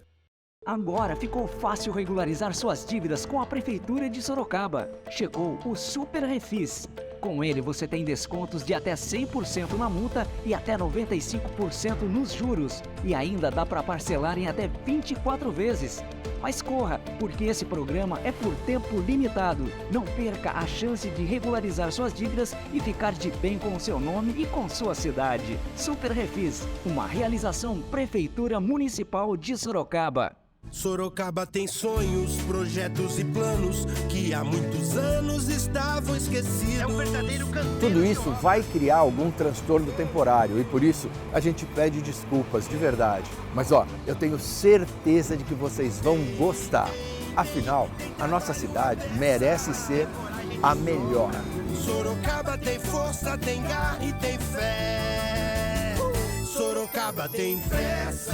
Agora ficou fácil regularizar suas dívidas com a Prefeitura de Sorocaba. Chegou o Super Refis. Com ele você tem descontos de até 100% na multa e até 95% nos juros. E ainda dá para parcelar em até 24 vezes. Mas corra, porque esse programa é por tempo limitado. Não perca a chance de regularizar suas dívidas e ficar de bem com o seu nome e com sua cidade. Super Refis, uma realização Prefeitura Municipal de Sorocaba. Sorocaba tem sonhos, projetos e planos que há muitos anos estavam esquecidos. É um verdadeiro canteiro. Tudo isso vai criar algum transtorno temporário e por isso a gente pede desculpas de verdade. Mas eu tenho certeza de que vocês vão gostar. Afinal, a nossa cidade merece ser a melhor. Sorocaba tem força, tem garra e tem fé. Sorocaba tem pressa.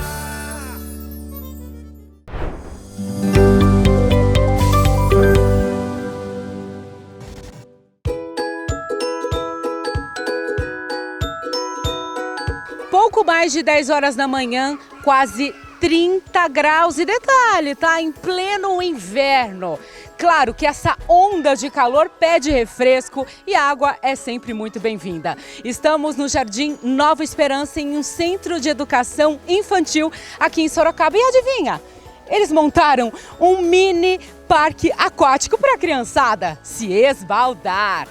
Pouco mais de 10 horas da manhã, quase 30 graus. E detalhe, tá em pleno inverno. Claro que essa onda de calor pede refresco e a água é sempre muito bem-vinda. Estamos no Jardim Nova Esperança, em um centro de educação infantil aqui em Sorocaba. E adivinha? Eles montaram um mini parque aquático para a criançada se esbaldar.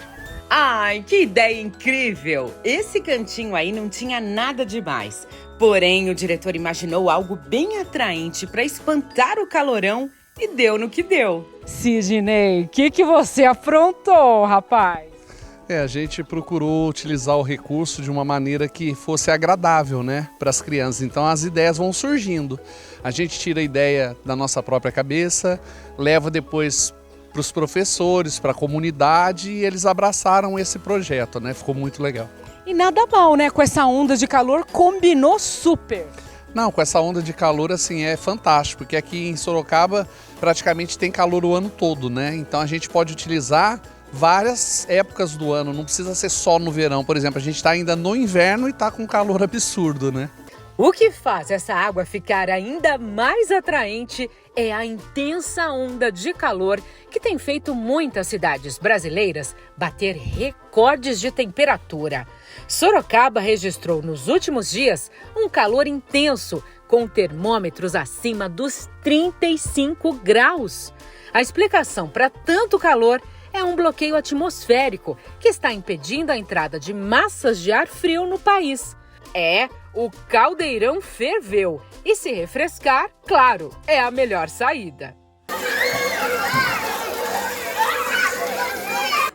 Ai, que ideia incrível! Esse cantinho aí não tinha nada demais. Porém, o diretor imaginou algo bem atraente para espantar o calorão e deu no que deu. Sidney, o que você aprontou, rapaz? A gente procurou utilizar o recurso de uma maneira que fosse agradável, né, para as crianças. Então as ideias vão surgindo. A gente tira a ideia da nossa própria cabeça, leva depois para os professores, para a comunidade e eles abraçaram esse projeto, né? Ficou muito legal. E nada mal, né? Com essa onda de calor combinou super. Não, com essa onda de calor assim é fantástico, porque aqui em Sorocaba praticamente tem calor o ano todo, né? Então a gente pode utilizar várias épocas do ano, não precisa ser só no verão. Por exemplo, a gente está ainda no inverno e está com calor absurdo, né? O que faz essa água ficar ainda mais atraente é a intensa onda de calor que tem feito muitas cidades brasileiras bater recordes de temperatura. Sorocaba registrou nos últimos dias um calor intenso, com termômetros acima dos 35 graus. A explicação para tanto calor é um bloqueio atmosférico que está impedindo a entrada de massas de ar frio no país. O caldeirão ferveu e se refrescar, claro, é a melhor saída.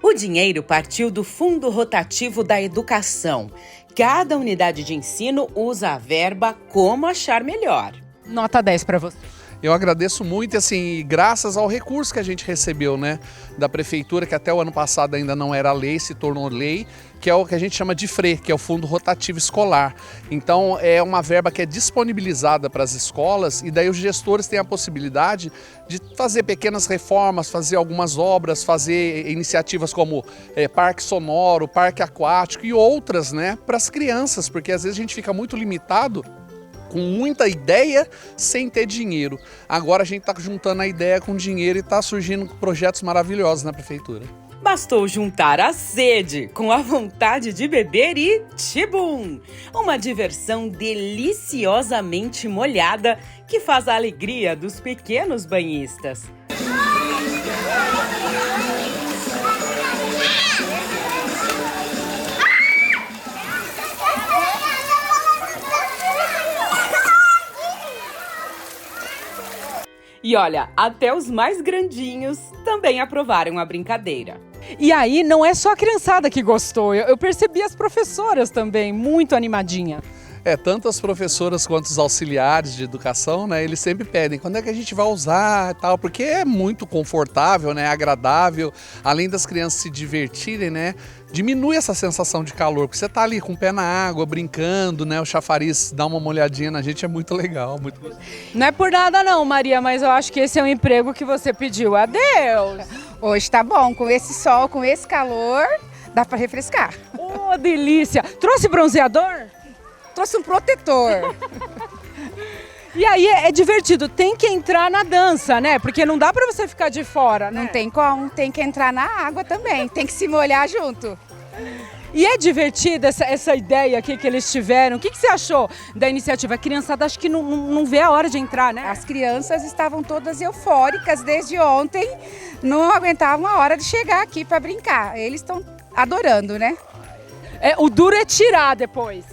O dinheiro partiu do Fundo Rotativo da Educação. Cada unidade de ensino usa a verba como achar melhor. Nota 10 para você. Eu agradeço muito, assim, graças ao recurso que a gente recebeu, né, da prefeitura, que até o ano passado ainda não era lei, se tornou lei, que é o que a gente chama de FRE, que é o Fundo Rotativo Escolar. Então, é uma verba que é disponibilizada para as escolas e daí os gestores têm a possibilidade de fazer pequenas reformas, fazer algumas obras, fazer iniciativas como parque sonoro, parque aquático e outras, né, para as crianças, porque às vezes a gente fica muito limitado com muita ideia sem ter dinheiro. Agora a gente está juntando a ideia com dinheiro e está surgindo projetos maravilhosos na prefeitura. Bastou juntar a sede com a vontade de beber e tchibum! Uma diversão deliciosamente molhada que faz a alegria dos pequenos banhistas. E olha, até os mais grandinhos também aprovaram a brincadeira. E aí, não é só a criançada que gostou, eu percebi as professoras também, muito animadinha. Tanto as professoras quanto os auxiliares de educação, né, eles sempre pedem quando é que a gente vai usar e tal, porque é muito confortável, né, agradável, além das crianças se divertirem, né, diminui essa sensação de calor, porque você tá ali com o pé na água, brincando, né, o chafariz dá uma molhadinha na gente, é muito legal, muito gostoso. Não é por nada não, Maria, mas eu acho que esse é um emprego que você pediu a Deus. Hoje tá bom, com esse sol, com esse calor, dá para refrescar. Oh, delícia! Trouxe bronzeador? Trouxe um protetor. E aí é divertido, tem que entrar na dança, né? Porque não dá pra você ficar de fora, né? Não tem como, tem que entrar na água também, tem que se molhar junto. E é divertida essa ideia aqui que eles tiveram. O que você achou da iniciativa? A criançada acho que não vê a hora de entrar, né? As crianças estavam todas eufóricas desde ontem, não aguentavam a hora de chegar aqui para brincar. Eles estão adorando, né? O duro é tirar depois.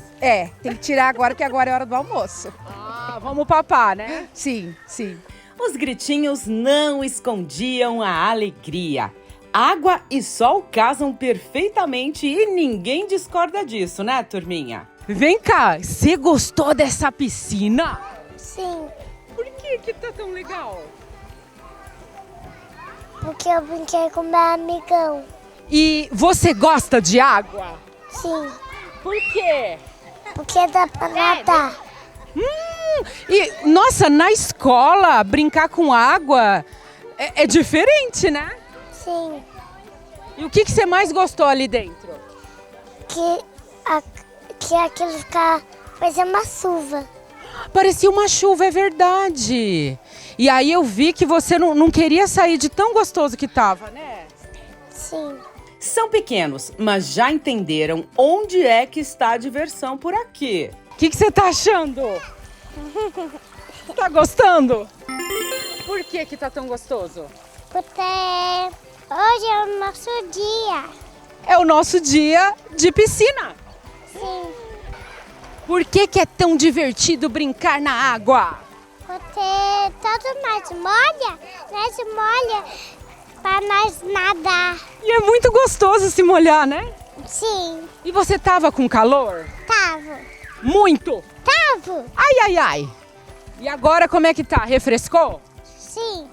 Tem que tirar agora, que agora é hora do almoço. Vamos papar, né? Sim, sim. Os gritinhos não escondiam a alegria. Água e sol casam perfeitamente e ninguém discorda disso, né, turminha? Vem cá, você gostou dessa piscina? Sim. Por que tá tão legal? Porque eu brinquei com meu amigão. E você gosta de água? Sim. Por quê? Porque dá pra nadar. E, nossa, na escola, brincar com água é diferente, né? Sim. E o que você mais gostou ali dentro? Que aquilo fica parecia uma chuva. Parecia uma chuva, é verdade. E aí eu vi que você não queria sair de tão gostoso que tava, né? Sim. São pequenos, mas já entenderam onde é que está a diversão por aqui. O que você tá achando? Tá gostando? Por que tá tão gostoso? Porque hoje é o nosso dia. É o nosso dia de piscina. Sim. Por que é tão divertido brincar na água? Porque todo nós molha para nós nadar. E é muito gostoso se molhar, né? Sim. E você tava com calor? Tava. Muito? Tava. Ai. E agora como é que tá? Refrescou? Sim.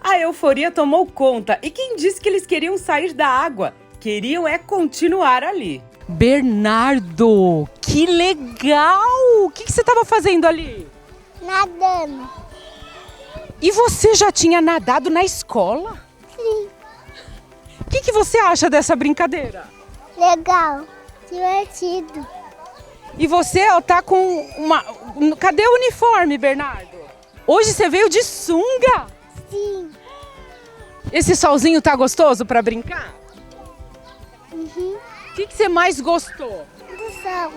A euforia tomou conta e quem disse que eles queriam sair da água? Queriam continuar ali. Bernardo, que legal! O que você estava fazendo ali? Nadando. E você já tinha nadado na escola? Sim. O que você acha dessa brincadeira? Legal. Divertido. E você, ó, tá com uma... Cadê o uniforme, Bernardo? Hoje você veio de sunga? Sim. Esse solzinho tá gostoso pra brincar? Uhum. O que você mais gostou? Do sol.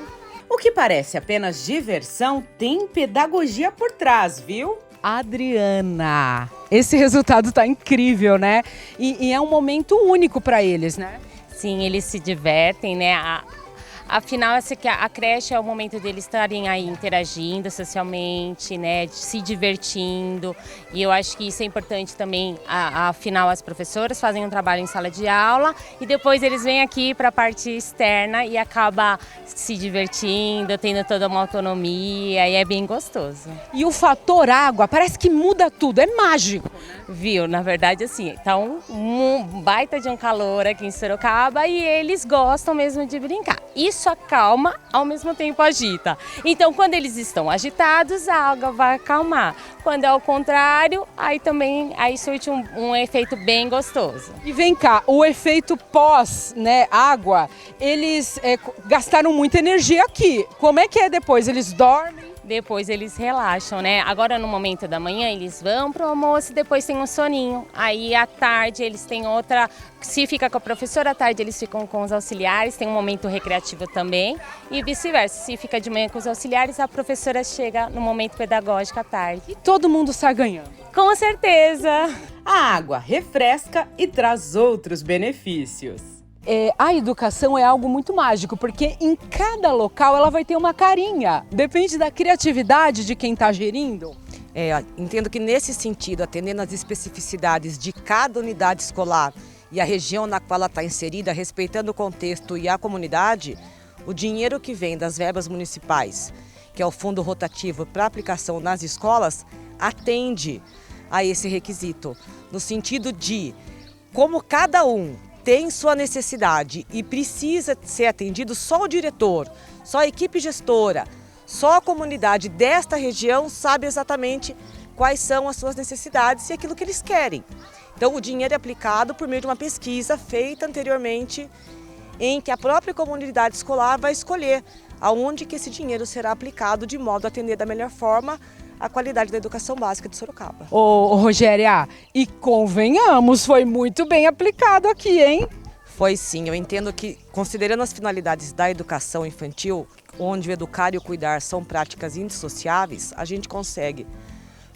O que parece apenas diversão tem pedagogia por trás, viu? Adriana, esse resultado tá incrível, né? E é um momento único para eles, né? Sim, eles se divertem, né? Afinal, a creche é o momento deles estarem aí interagindo socialmente, né? Se divertindo. E eu acho que isso é importante também. Afinal, as professoras fazem um trabalho em sala de aula e depois eles vêm aqui para a parte externa e acabam se divertindo, tendo toda uma autonomia e é bem gostoso. E o fator água parece que muda tudo, é mágico. Viu? Na verdade, assim, tá um baita de um calor aqui em Sorocaba e eles gostam mesmo de brincar. Isso acalma, ao mesmo tempo agita. Então, quando eles estão agitados, a água vai acalmar. Quando é ao contrário, aí surte um efeito bem gostoso. E vem cá, o efeito pós, né, água, eles gastaram muita energia aqui. Como é que é depois? Eles dormem? Depois eles relaxam, né? Agora no momento da manhã eles vão pro almoço e depois tem um soninho. Aí à tarde eles têm outra... Se fica com a professora, à tarde eles ficam com os auxiliares, tem um momento recreativo também. E vice-versa, se fica de manhã com os auxiliares, a professora chega no momento pedagógico à tarde. E todo mundo sai ganhando. Com certeza! A água refresca e traz outros benefícios. A educação é algo muito mágico, porque em cada local ela vai ter uma carinha. Depende da criatividade de quem está gerindo. Entendo que nesse sentido, atendendo às especificidades de cada unidade escolar e a região na qual ela está inserida, respeitando o contexto e a comunidade, o dinheiro que vem das verbas municipais, que é o fundo rotativo para aplicação nas escolas, atende a esse requisito. No sentido de, como cada um tem sua necessidade e precisa ser atendido, só o diretor, só a equipe gestora, só a comunidade desta região sabe exatamente quais são as suas necessidades e aquilo que eles querem. Então o dinheiro é aplicado por meio de uma pesquisa feita anteriormente, em que a própria comunidade escolar vai escolher aonde que esse dinheiro será aplicado de modo a atender da melhor forma a qualidade da educação básica de Sorocaba. Ô Rogéria, e convenhamos, foi muito bem aplicado aqui, hein? Foi sim, eu entendo que, considerando as finalidades da educação infantil, onde o educar e o cuidar são práticas indissociáveis, a gente consegue,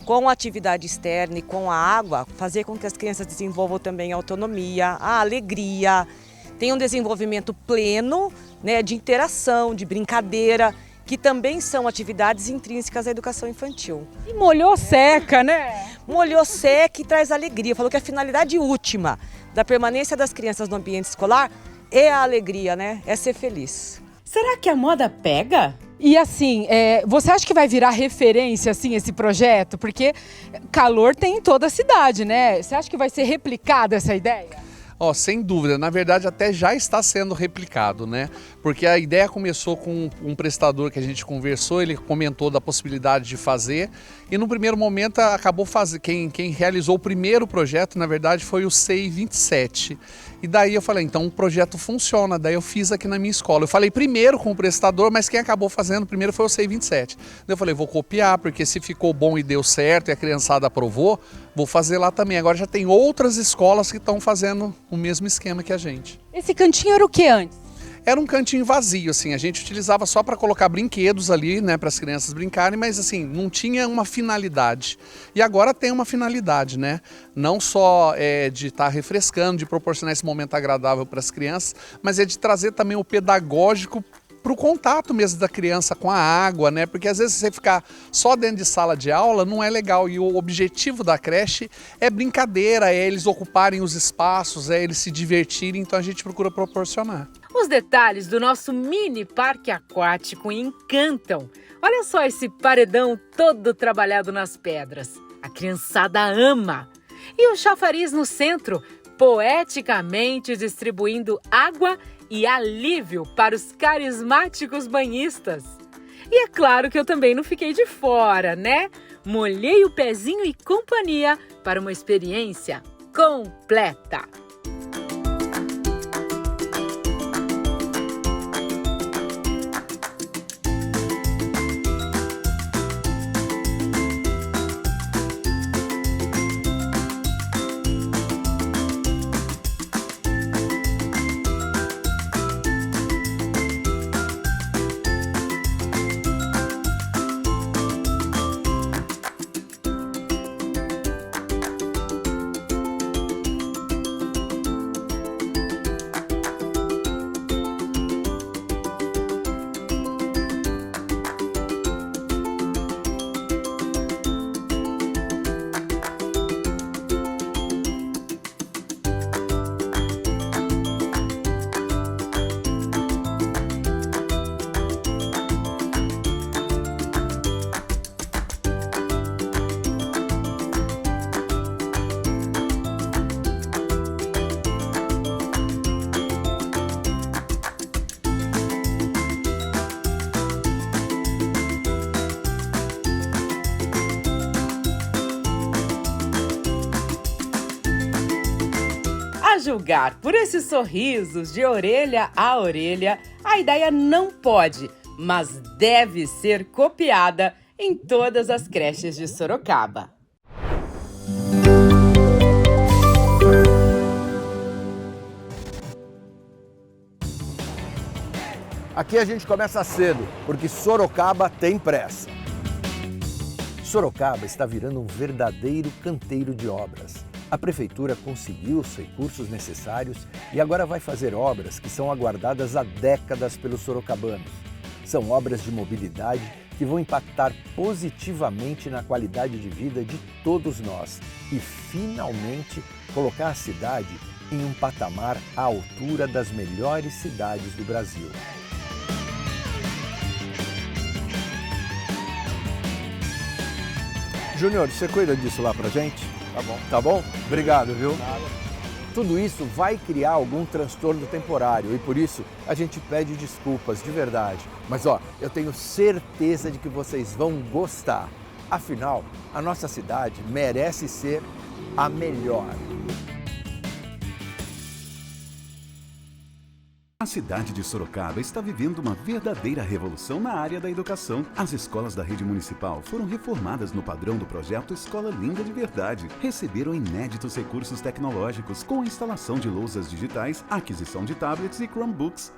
com a atividade externa e com a água, fazer com que as crianças desenvolvam também a autonomia, a alegria, tenham um desenvolvimento pleno, né, de interação, de brincadeira, que também são atividades intrínsecas à educação infantil. E molhou seca, né? Molhou seca e traz alegria. Falou que a finalidade última da permanência das crianças no ambiente escolar é a alegria, né? É ser feliz. Será que a moda pega? E assim, você acha que vai virar referência, assim, esse projeto? Porque calor tem em toda a cidade, né? Você acha que vai ser replicada essa ideia? Sem dúvida, na verdade até já está sendo replicado, né? Porque a ideia começou com um prestador que a gente conversou, ele comentou da possibilidade de fazer e no primeiro momento acabou fazendo, quem realizou o primeiro projeto, na verdade, foi o CEI 27. E daí eu falei, então o projeto funciona, daí eu fiz aqui na minha escola. Eu falei primeiro com o prestador, mas quem acabou fazendo primeiro foi o CEI 27. Daí eu falei, vou copiar, porque se ficou bom e deu certo e a criançada aprovou, vou fazer lá também. Agora já tem outras escolas que estão fazendo o mesmo esquema que a gente. Esse cantinho era o que antes? Era um cantinho vazio, assim, a gente utilizava só para colocar brinquedos ali, né, para as crianças brincarem, mas assim, não tinha uma finalidade. E agora tem uma finalidade, né? Não só de estar refrescando, de proporcionar esse momento agradável para as crianças, mas é de trazer também o pedagógico para o contato mesmo da criança com a água, né? Porque às vezes você ficar só dentro de sala de aula não é legal e o objetivo da creche é brincadeira, é eles ocuparem os espaços, é eles se divertirem, então a gente procura proporcionar. Os detalhes do nosso mini parque aquático encantam. Olha só esse paredão todo trabalhado nas pedras. A criançada ama. E o chafariz no centro, poeticamente distribuindo água e alívio para os carismáticos banhistas. E é claro que eu também não fiquei de fora, né? Molhei o pezinho e companhia para uma experiência completa. julgar por esses sorrisos de orelha a orelha, a ideia não pode, mas deve ser copiada em todas as creches de Sorocaba. Aqui a gente começa cedo, porque Sorocaba tem pressa. Sorocaba está virando um verdadeiro canteiro de obras. A Prefeitura conseguiu os recursos necessários e agora vai fazer obras que são aguardadas há décadas pelos sorocabanos. São obras de mobilidade que vão impactar positivamente na qualidade de vida de todos nós e, finalmente, colocar a cidade em um patamar à altura das melhores cidades do Brasil. Júnior, você cuida disso lá pra gente? Tá bom. Tá bom? Obrigado, viu? Nada. Tudo isso vai criar algum transtorno temporário e por isso a gente pede desculpas de verdade. Mas eu tenho certeza de que vocês vão gostar. Afinal, a nossa cidade merece ser a melhor. A cidade de Sorocaba está vivendo uma verdadeira revolução na área da educação. As escolas da rede municipal foram reformadas no padrão do projeto Escola Linda de Verdade. Receberam inéditos recursos tecnológicos com a instalação de lousas digitais, aquisição de tablets e Chromebooks.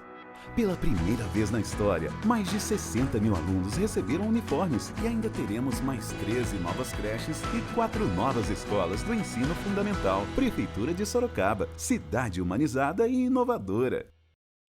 Pela primeira vez na história, mais de 60 mil alunos receberam uniformes e ainda teremos mais 13 novas creches e 4 novas escolas do ensino fundamental. Prefeitura de Sorocaba, cidade humanizada e inovadora.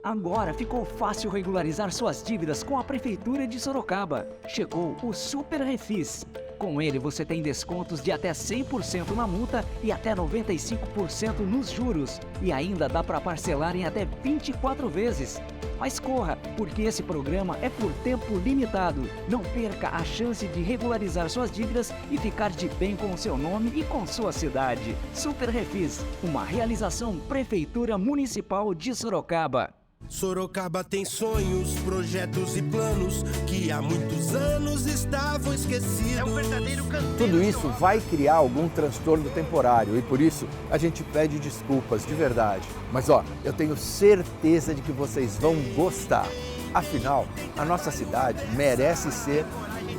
Agora ficou fácil regularizar suas dívidas com a Prefeitura de Sorocaba. Chegou o Super Refis. Com ele você tem descontos de até 100% na multa e até 95% nos juros. E ainda dá para parcelar em até 24 vezes. Mas corra, porque esse programa é por tempo limitado. Não perca a chance de regularizar suas dívidas e ficar de bem com o seu nome e com sua cidade. Super Refis, uma realização Prefeitura Municipal de Sorocaba. Sorocaba tem sonhos, projetos e planos que há muitos anos estavam esquecidos. É um verdadeiro canteiro. Tudo isso vai criar algum transtorno temporário e por isso a gente pede desculpas de verdade. Mas eu tenho certeza de que vocês vão gostar. Afinal, a nossa cidade merece ser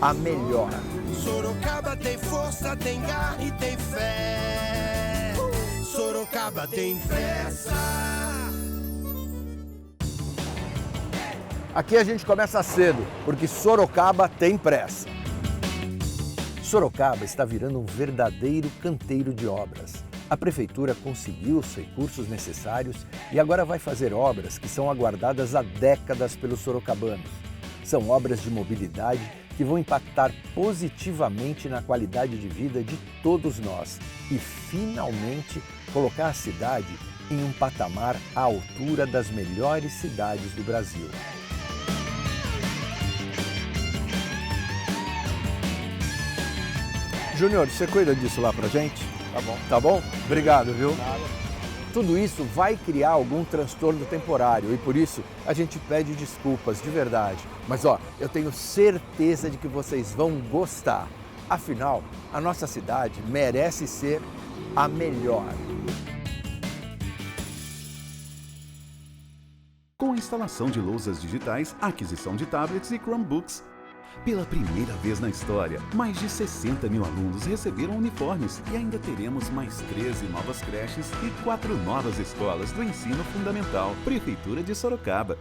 a melhor. Sorocaba tem força, tem garra e tem fé. Sorocaba tem pressa. Aqui a gente começa cedo, porque Sorocaba tem pressa. Sorocaba está virando um verdadeiro canteiro de obras. A Prefeitura conseguiu os recursos necessários e agora vai fazer obras que são aguardadas há décadas pelos sorocabanos. São obras de mobilidade que vão impactar positivamente na qualidade de vida de todos nós e, finalmente, colocar a cidade em um patamar à altura das melhores cidades do Brasil. Júnior, você cuida disso lá pra gente? Tá bom. Tá bom? Obrigado, viu? Nada. Tudo isso vai criar algum transtorno temporário e por isso a gente pede desculpas de verdade. Mas eu tenho certeza de que vocês vão gostar. Afinal, a nossa cidade merece ser a melhor. Com a instalação de lousas digitais, aquisição de tablets e Chromebooks. Pela primeira vez na história, mais de 60 mil alunos receberam uniformes e ainda teremos mais 13 novas creches e 4 novas escolas do ensino fundamental. Prefeitura de Sorocaba.